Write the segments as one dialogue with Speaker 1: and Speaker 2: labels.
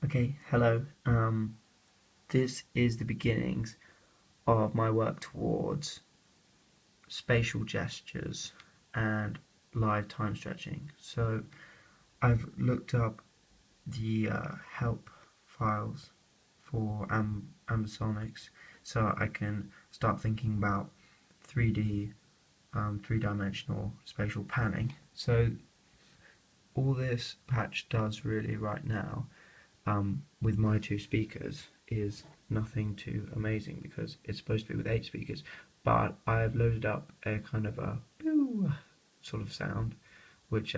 Speaker 1: Okay, hello. This is the beginnings of my work towards spatial gestures and live time stretching. So I've looked up the help files for ambisonics so I can start thinking about 3D, three-dimensional spatial panning. So all this patch does really right now with my two speakers is nothing too amazing because it's supposed to be with 8 speakers, but I've loaded up a kind of a boo sort of sound which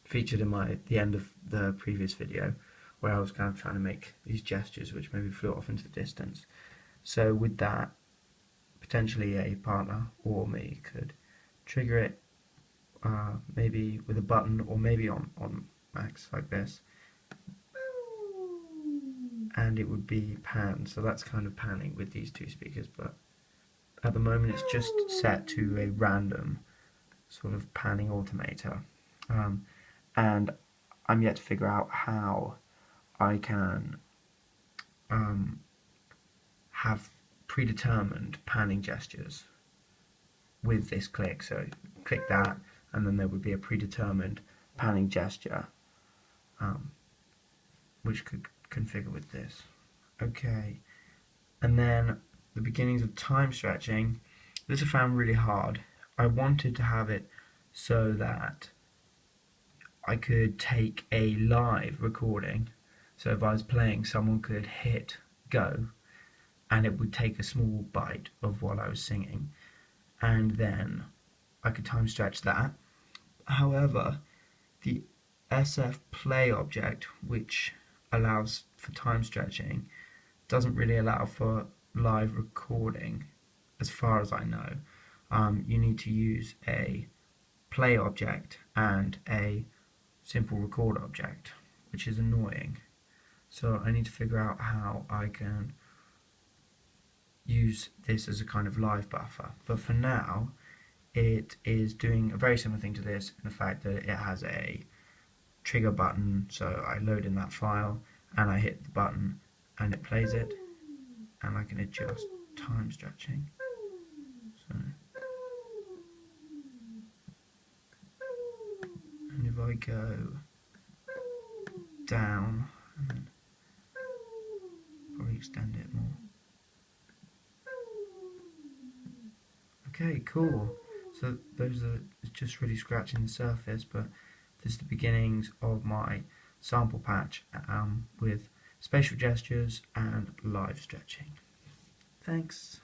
Speaker 1: featured in the end of the previous video where I was kind of trying to make these gestures which maybe flew off into the distance. So with that, potentially a partner or me could trigger it maybe with a button or maybe on max like this, and it would be pan. So that's kind of panning with these two speakers, but at the moment it's just set to a random sort of panning automator, and I'm yet to figure out how I can have predetermined panning gestures with this click. So click that and then there would be a predetermined panning gesture which could configure with this. Okay, and then the beginnings of time stretching. This I found really hard. I wanted to have it so that I could take a live recording. So if I was playing, someone could hit go and it would take a small bite of what I was singing, and then I could time stretch that. However, the SF play object, which allows for time stretching, doesn't really allow for live recording as far as I know. You need to use a play object and a simple record object, which is annoying. So I need to figure out how I can use this as a kind of live buffer. But for now, it is doing a very similar thing to this in the fact that it has a trigger button. So I load in that file and I hit the button and it plays it, and I can adjust time stretching. So, and if I go down and then probably extend it more. Okay, cool. So those are just really scratching the surface, but this is the beginnings of my sample patch with spatial gestures and live stretching. Thanks.